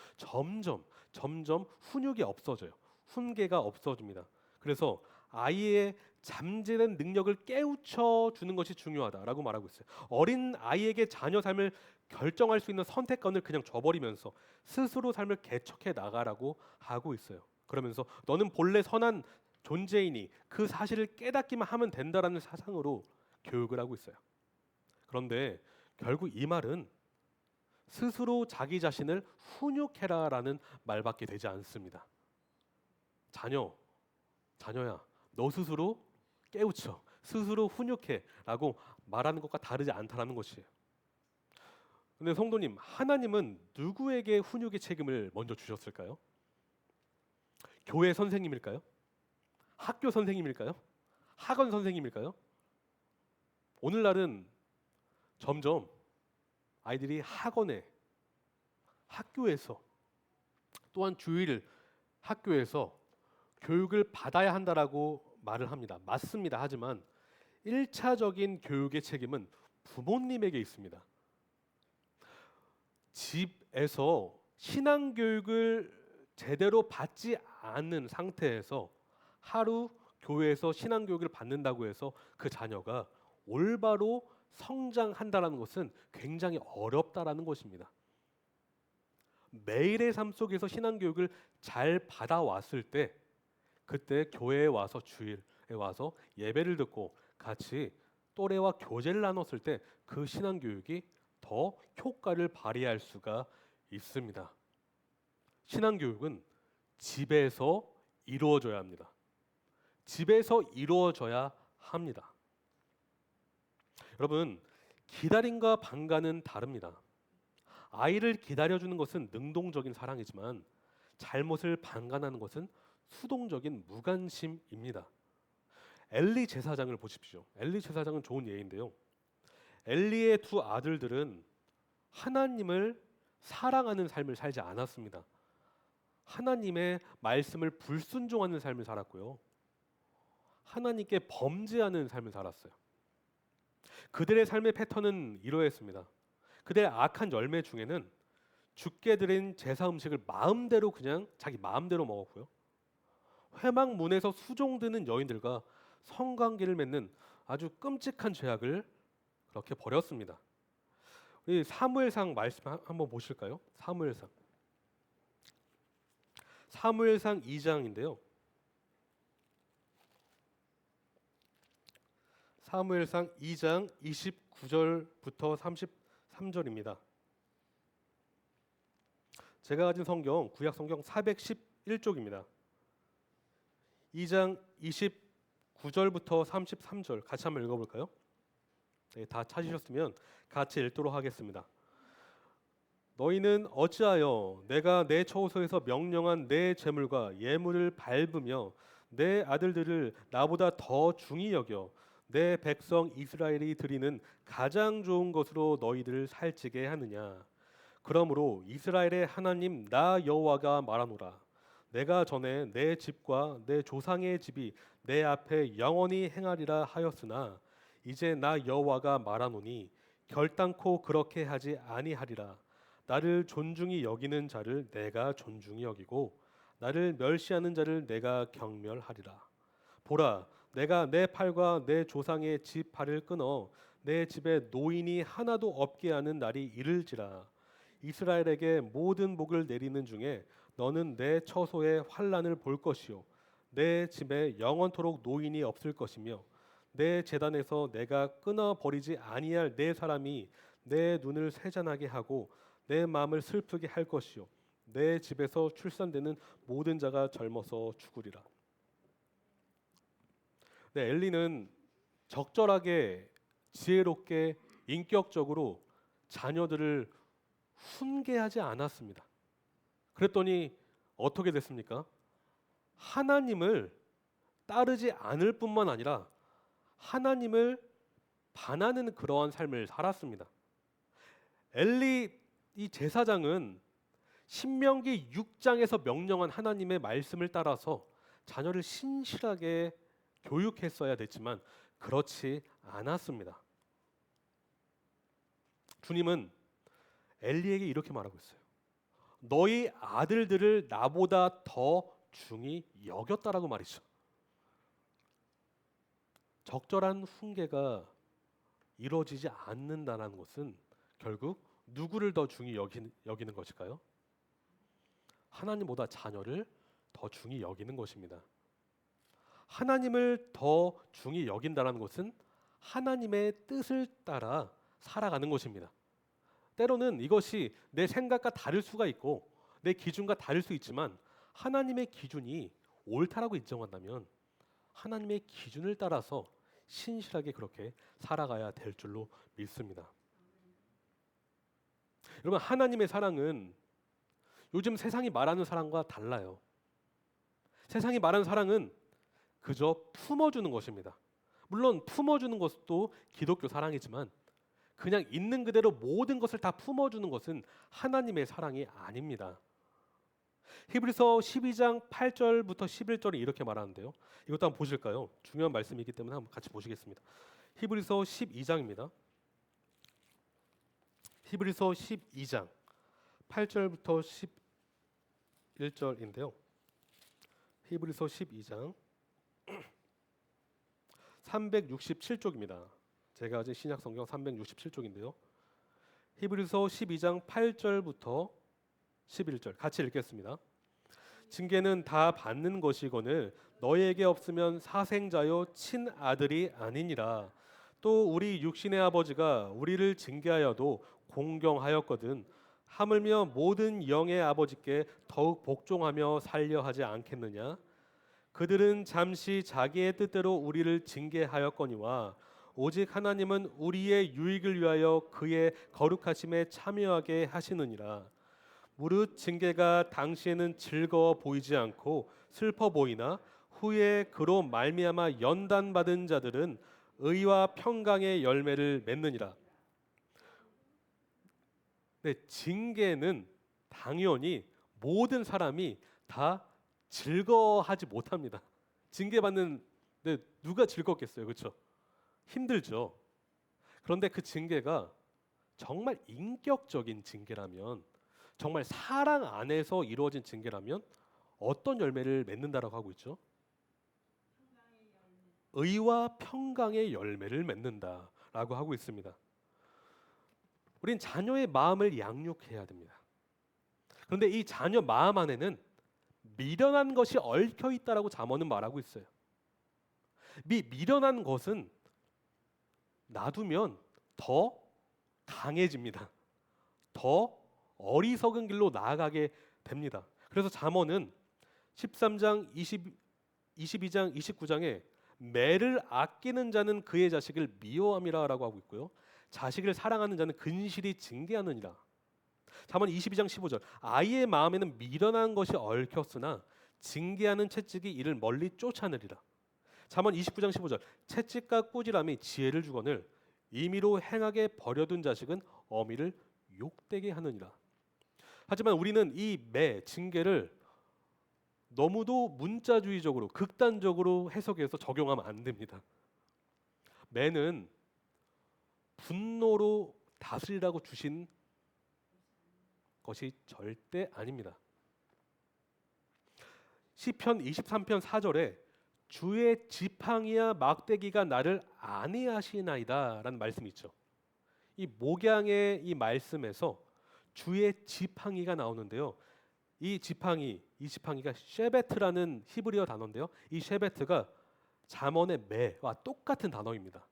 점점 훈육이 없어져요. 훈계가 없어집니다. 그래서 아이의 잠재된 능력을 깨우쳐 주는 것이 중요하다라고 말하고 있어요. 어린 아이에게 자녀 삶을 결정할 수 있는 선택권을 그냥 줘버리면서 스스로 삶을 개척해 나가라고 하고 있어요. 그러면서 너는 본래 선한 존재이니 그 사실을 깨닫기만 하면 된다라는 사상으로 교육을 하고 있어요. 그런데 결국 이 말은 스스로 자기 자신을 훈육해라라는 말밖에 되지 않습니다. 자녀야, 너 스스로 깨우쳐, 스스로 훈육해라고 말하는 것과 다르지 않다라는 것이에요. 근데 성도님, 하나님은 누구에게 훈육의 책임을 먼저 주셨을까요? 교회 선생님일까요? 학교 선생님일까요? 학원 선생님일까요? 오늘날은 점점 아이들이 학원에, 학교에서, 또한 주일 학교에서 교육을 받아야 한다라고 말을 합니다. 맞습니다. 하지만 1차적인 교육의 책임은 부모님에게 있습니다. 집에서 신앙 교육을 제대로 받지 않은 상태에서 하루 교회에서 신앙교육을 받는다고 해서 그 자녀가 올바로 성장한다라는 것은 굉장히 어렵다라는 것입니다. 매일의 삶 속에서 신앙교육을 잘 받아왔을 때 그때 교회에 와서 주일에 와서 예배를 듣고 같이 또래와 교제를 나눴을 때 그 신앙교육이 더 효과를 발휘할 수가 있습니다. 신앙교육은 집에서 이루어져야 합니다. 집에서 이루어져야 합니다. 여러분, 기다림과 방가는 다릅니다. 아이를 기다려주는 것은 능동적인 사랑이지만 잘못을 방관하는 것은 수동적인 무관심입니다. 엘리 제사장을 보십시오. 엘리 제사장은 좋은 예인데요. 엘리의 두 아들들은 하나님을 사랑하는 삶을 살지 않았습니다. 하나님의 말씀을 불순종하는 삶을 살았고요. 하나님께 범죄하는 삶을 살았어요. 그들의 삶의 패턴은 이러했습니다. 그들의 악한 열매 중에는 죽게 드린 제사 음식을 마음대로 그냥 자기 마음대로 먹었고요. 회막문에서 수종드는 여인들과 성관계를 맺는 아주 끔찍한 죄악을 그렇게 벌였습니다. 우리 사무엘상 말씀 한번 보실까요? 사무엘상 2장인데요. 사무엘상 2장 29절부터 33절입니다. 제가 가진 성경 구약 성경 411쪽입니다. 2장 29절부터 33절 같이 한번 읽어볼까요? 네, 다 찾으셨으면 같이 읽도록 하겠습니다. 너희는 어찌하여 내가 내 처소에서 명령한 내 재물과 예물을 밟으며 내 아들들을 나보다 더 중히 여겨 내 백성 이스라엘이 드리는 가장 좋은 것으로 너희들을 살찌게 하느냐? 그러므로 이스라엘의 하나님 나 여호와가 말하노라. 내가 전에 내 집과 내 조상의 집이 내 앞에 영원히 행하리라 하였으나 이제 나 여호와가 말하노니 결단코 그렇게 하지 아니하리라. 나를 존중히 여기는 자를 내가 존중히 여기고 나를 멸시하는 자를 내가 경멸하리라. 보라, 내가 내 팔과 내 조상의 집 팔을 끊어 내 집에 노인이 하나도 없게 하는 날이 이를지라. 이스라엘에게 모든 복을 내리는 중에 너는 내 처소에 환난을 볼 것이요 내 집에 영원토록 노인이 없을 것이며 내 제단에서 내가 끊어 버리지 아니할 내 사람이 내 눈을 세잔하게 하고 내 마음을 슬프게 할 것이요 내 집에서 출산되는 모든 자가 젊어서 죽으리라. 네, 엘리는 적절하게 지혜롭게 인격적으로 자녀들을 훈계하지 않았습니다. 그랬더니 어떻게 됐습니까? 하나님을 따르지 않을 뿐만 아니라 하나님을 반하는 그러한 삶을 살았습니다. 엘리 이 제사장은 신명기 6장에서 명령한 하나님의 말씀을 따라서 자녀를 신실하게 교육했어야 됐지만 그렇지 않았습니다. 주님은 엘리에게 이렇게 말하고 있어요. 너희 아들들을 나보다 더 중히 여겼다라고 말이죠. 적절한 훈계가 이루어지지 않는다는 것은 결국 누구를 더 중히 여기는 것일까요? 하나님보다 자녀를 더 중히 여기는 것입니다. 하나님을 더 중히 여긴다는 것은 하나님의 뜻을 따라 살아가는 것입니다. 때로는 이것이 내 생각과 다를 수가 있고 내 기준과 다를 수 있지만 하나님의 기준이 옳다라고 인정한다면 하나님의 기준을 따라서 신실하게 그렇게 살아가야 될 줄로 믿습니다. 여러분, 하나님의 사랑은 요즘 세상이 말하는 사랑과 달라요. 세상이 말하는 사랑은 그저 품어주는 것입니다. 물론 품어주는 것도 기독교 사랑이지만 그냥 있는 그대로 모든 것을 다 품어주는 것은 하나님의 사랑이 아닙니다. 히브리서 12장 8절부터 11절이 이렇게 말하는데요. 이것도 한번 보실까요? 중요한 말씀이기 때문에 한번 같이 보시겠습니다. 히브리서 12장입니다. 히브리서 12장 8절부터 11절인데요. 히브리서 12장 367쪽입니다. 제가 가진 신약 성경 367쪽인데요. 히브리서 12장 8절부터 11절 같이 읽겠습니다. 징계는 다 받는 것이거늘 너희에게 없으면 사생자요 친아들이 아니니라. 또 우리 육신의 아버지가 우리를 징계하여도 공경하였거든 하물며 모든 영의 아버지께 더욱 복종하며 살려 하지 않겠느냐. 그들은 잠시 자기의 뜻대로 우리를 징계하였거니와 오직 하나님은 우리의 유익을 위하여 그의 거룩하심에 참여하게 하시느니라. 무릇 징계가 당시에는 즐거워 보이지 않고 슬퍼 보이나 후에 그로 말미암아 연단받은 자들은 의와 평강의 열매를 맺느니라. 네, 징계는 당연히 모든 사람이 다 즐거워하지 못합니다. 징계받는 누가 즐겁겠어요, 그렇죠? 힘들죠. 그런데 그 징계가 정말 인격적인 징계라면, 정말 사랑 안에서 이루어진 징계라면 어떤 열매를 맺는다라고 하고 있죠? 의와 평강의 열매를 맺는다라고 하고 있습니다. 우린 자녀의 마음을 양육해야 됩니다. 그런데 이 자녀 마음 안에는 미련한 것이 얽혀 있다라고 잠언은 말하고 있어요. 미련한 것은 놔두면 더 강해집니다. 더 어리석은 길로 나아가게 됩니다. 그래서 잠언은 13장 22장 29장에 매를 아끼는 자는 그의 자식을 미워함이라고 하고 있고요. 자식을 사랑하는 자는 근실이 징계하느니라. 잠언 22장 15절 아이의 마음에는 미련한 것이 얽혔으나 징계하는 채찍이 이를 멀리 쫓아내리라. 잠언 29장 15절 채찍과 꾸지람이 지혜를 주거늘 임의로 행하게 버려둔 자식은 어미를 욕되게 하느니라. 하지만 우리는 이 징계를 너무도 문자주의적으로 극단적으로 해석해서 적용하면 안 됩니다. 매는 분노로 다스리라고 주신 것이 절대 아닙니다. 시편 23편 4절에 주의 지팡이와 막대기가 나를 안위하시나이다 라는 말씀이 있죠. 이 목양의 이 말씀에서 주의 지팡이가 나오는데요. 이 지팡이가 쉐베트라는 히브리어 단어인데요. 이 쉐베트가 잠언의 매와 똑같은 단어입니다.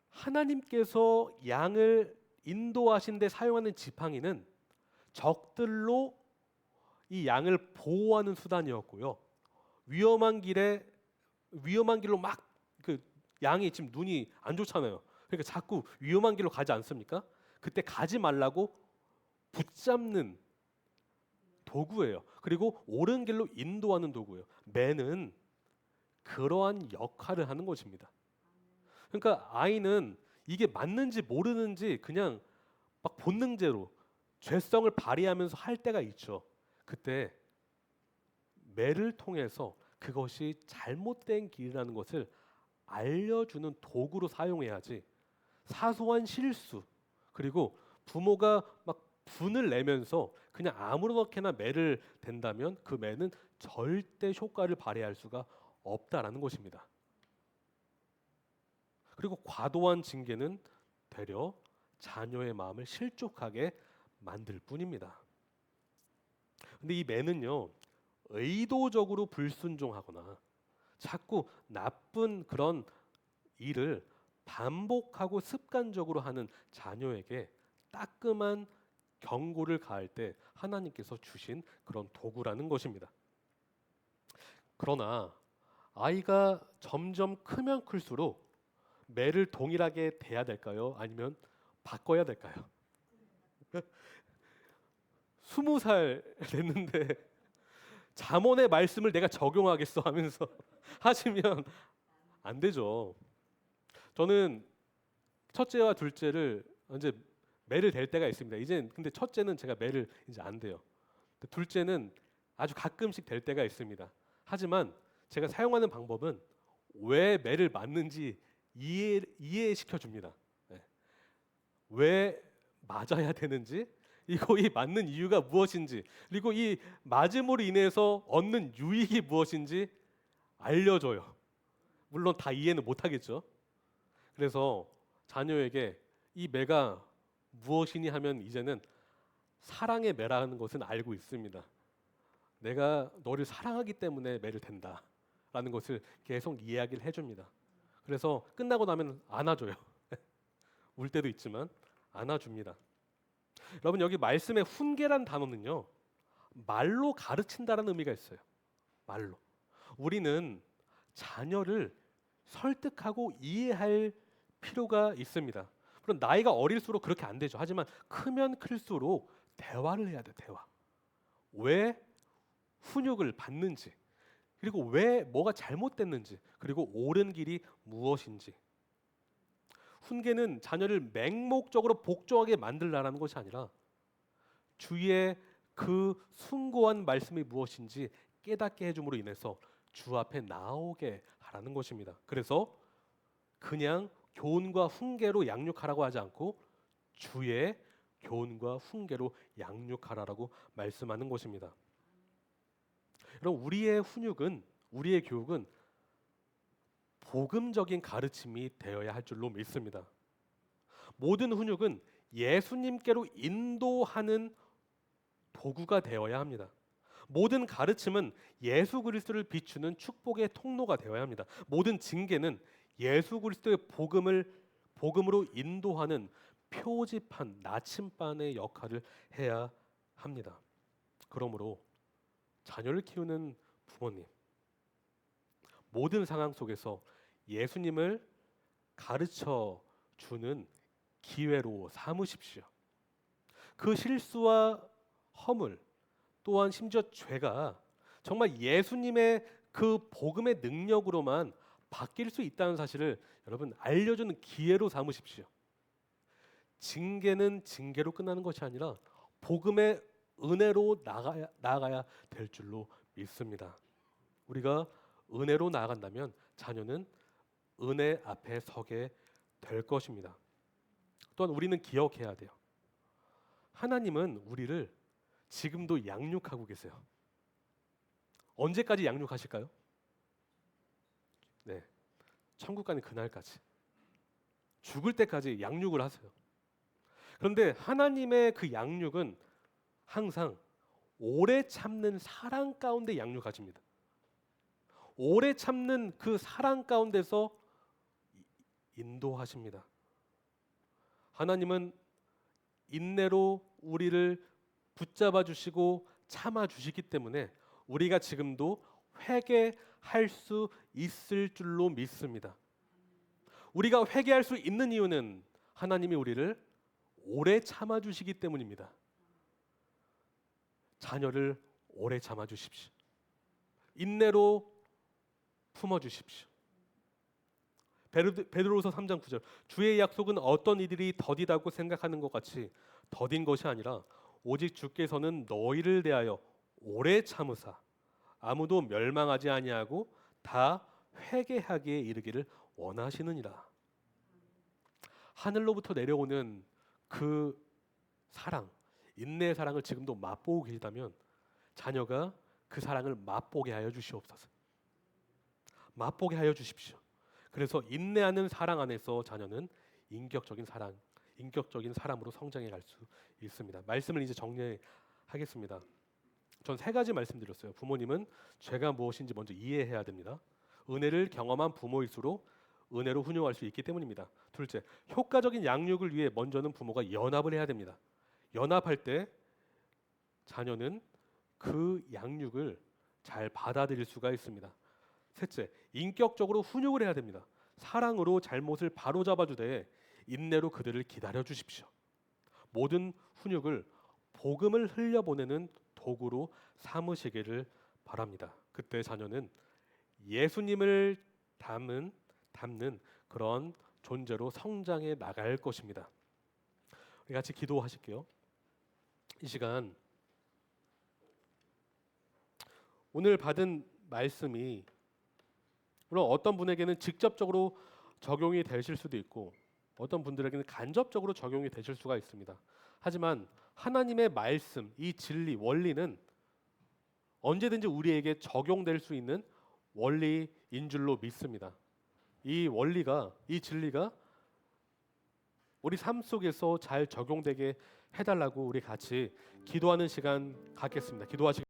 하나님께서 양을 인도하신 데 사용하는 지팡이는 적들로 이 양을 보호하는 수단이었고요. 위험한 길로 막 그 양이 지금 눈이 안 좋잖아요. 그러니까 자꾸 위험한 길로 가지 않습니까? 그때 가지 말라고 붙잡는 도구예요. 그리고 옳은 길로 인도하는 도구예요. 매는 그러한 역할을 하는 것입니다. 그러니까 아이는 이게 맞는지 모르는지 그냥 막 본능대로 죄성을 발휘하면서 할 때가 있죠. 그때 매를 통해서 그것이 잘못된 길이라는 것을 알려주는 도구로 사용해야지 사소한 실수 그리고 부모가 막 분을 내면서 그냥 아무렇게나 매를 댄다면 그 매는 절대 효과를 발휘할 수가 없다라는 것입니다. 그리고 과도한 징계는 되려 자녀의 마음을 실족하게 만들 뿐입니다. 근데 이 매는요, 의도적으로 불순종하거나 자꾸 나쁜 그런 일을 반복하고 습관적으로 하는 자녀에게 따끔한 경고를 가할 때 하나님께서 주신 그런 도구라는 것입니다. 그러나 아이가 점점 크면 클수록 매를 동일하게 대해야 될까요? 아니면 바꿔야 될까요? 20살 됐는데 잠언의 말씀을 내가 적용하겠어 하면서 하시면 안 되죠. 저는 첫째와 둘째를 이제 매를 댈 때가 있습니다. 이제 근데 첫째는 제가 매를 이제 안 돼요. 둘째는 아주 가끔씩 댈 때가 있습니다. 하지만 제가 사용하는 방법은 왜 매를 맞는지 이해시켜 줍니다. 왜 맞아야 되는지 그리고 이 맞는 이유가 무엇인지, 그리고 이 맞음으로 인해서 얻는 유익이 무엇인지 알려줘요. 물론 다 이해는 못하겠죠. 그래서 자녀에게 이 매가 무엇이니 하면 이제는 사랑의 매라는 것은 알고 있습니다. 내가 너를 사랑하기 때문에 매를 댄다 라는 것을 계속 이야기를 해줍니다. 그래서 끝나고 나면 안아줘요. 울 때도 있지만 안아줍니다. 여러분, 여기 말씀에 훈계란 단어는요, 말로 가르친다라는 의미가 있어요. 말로. 우리는 자녀를 설득하고 이해할 필요가 있습니다. 물론 나이가 어릴수록 그렇게 안 되죠. 하지만 크면 클수록 대화를 해야 돼요. 대화. 왜 훈육을 받는지, 그리고 왜 뭐가 잘못됐는지, 그리고 옳은 길이 무엇인지. 훈계는 자녀를 맹목적으로 복종하게 만들라는 것이 아니라 주의 그 숭고한 말씀이 무엇인지 깨닫게 해줌으로 인해서 주 앞에 나오게 하라는 것입니다. 그래서 그냥 교훈과 훈계로 양육하라고 하지 않고 주의 교훈과 훈계로 양육하라라고 말씀하는 것입니다. 여러분, 우리의 교육은 복음적인 가르침이 되어야 할 줄로 믿습니다. 모든 훈육은 예수님께로 인도하는 도구가 되어야 합니다. 모든 가르침은 예수 그리스도를 비추는 축복의 통로가 되어야 합니다. 모든 징계는 예수 그리스도의 복음으로 인도하는 표지판, 나침반의 역할을 해야 합니다. 그러므로 자녀를 키우는 부모님, 모든 상황 속에서 예수님을 가르쳐 주는 기회로 삼으십시오. 그 실수와 허물, 또한 심지어 죄가 정말 예수님의 그 복음의 능력으로만 바뀔 수 있다는 사실을 여러분 알려주는 기회로 삼으십시오. 징계는 징계로 끝나는 것이 아니라 복음의 은혜로 나아가야 될 줄로 믿습니다. 우리가 은혜로 나아간다면 자녀는 은혜 앞에 서게 될 것입니다. 또한 우리는 기억해야 돼요. 하나님은 우리를 지금도 양육하고 계세요. 언제까지 양육하실까요? 네, 천국 가는 그날까지, 죽을 때까지 양육을 하세요. 그런데 하나님의 그 양육은 항상 오래 참는 사랑 가운데 양육하십니다. 오래 참는 그 사랑 가운데서 인도하십니다. 하나님은 인내로 우리를 붙잡아 주시고 참아 주시기 때문에 우리가 지금도 회개할 수 있을 줄로 믿습니다. 우리가 회개할 수 있는 이유는 하나님이 우리를 오래 참아 주시기 때문입니다. 자녀를 오래 참아 주십시오. 인내로 품어 주십시오. 베드로후서 3장 9절, 주의 약속은 어떤 이들이 더디다고 생각하는 것 같이 더딘 것이 아니라 오직 주께서는 너희를 대하여 오래 참으사 아무도 멸망하지 아니하고 다 회개하기에 이르기를 원하시느니라. 하늘로부터 내려오는 그 사랑, 인내의 사랑을 지금도 맛보고 계시다면 자녀가 그 사랑을 맛보게 하여 주시옵소서. 맛보게 하여 주십시오. 그래서 인내하는 사랑 안에서 자녀는 인격적인 사람으로 성장해 갈 수 있습니다. 말씀을 이제 정리하겠습니다. 전 3가지 말씀드렸어요. 부모님은 죄가 무엇인지 먼저 이해해야 됩니다. 은혜를 경험한 부모일수록 은혜로 훈육할 수 있기 때문입니다. 둘째, 효과적인 양육을 위해 먼저는 부모가 연합을 해야 됩니다. 연합할 때 자녀는 그 양육을 잘 받아들일 수가 있습니다. 셋째, 인격적으로 훈육을 해야 됩니다. 사랑으로 잘못을 바로잡아 주되 인내로 그들을 기다려 주십시오. 모든 훈육을 복음을 흘려보내는 도구로 삼으시기를 바랍니다. 그때 자녀는 예수님을 담는 그런 존재로 성장해 나갈 것입니다. 우리 같이 기도하실게요. 이 시간 오늘 받은 말씀이 물론 어떤 분에게는 직접적으로 적용이 되실 수도 있고 어떤 분들에게는 간접적으로 적용이 되실 수가 있습니다. 하지만 하나님의 말씀, 이 진리, 원리는 언제든지 우리에게 적용될 수 있는 원리인 줄로 믿습니다. 이 원리가, 이 진리가 우리 삶 속에서 잘 적용되게 해달라고 우리 같이 기도하는 시간 갖겠습니다. 기도하시.